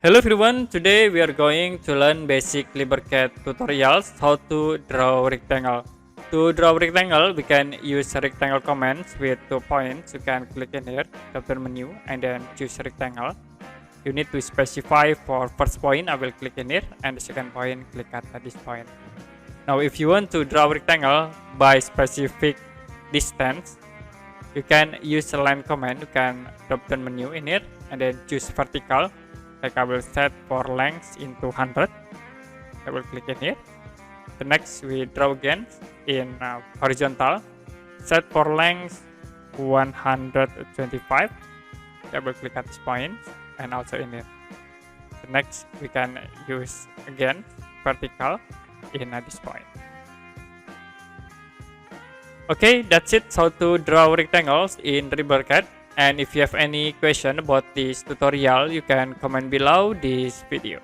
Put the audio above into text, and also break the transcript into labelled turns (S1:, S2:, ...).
S1: Hello everyone, today we are going to learn basic LibreCAD tutorials how to draw rectangle. To draw rectangle, we can use rectangle commands with 2 points. You can click in here, drop down menu, and then choose rectangle. You need to specify for first point, I will click in here, and the second point, click at this point. Now if you want to draw rectangle by specific distance, you can use the line command. You can drop down menu in here, and then choose vertical. Like I will set for length into 100. I will click in here. The next we draw again in horizontal. Set for length 125. I will click at this point and also in here. The next we can use again vertical in this point. Okay, that's it. How to draw rectangles in LibreCAD. And if you have any question about this tutorial, you can comment below this video.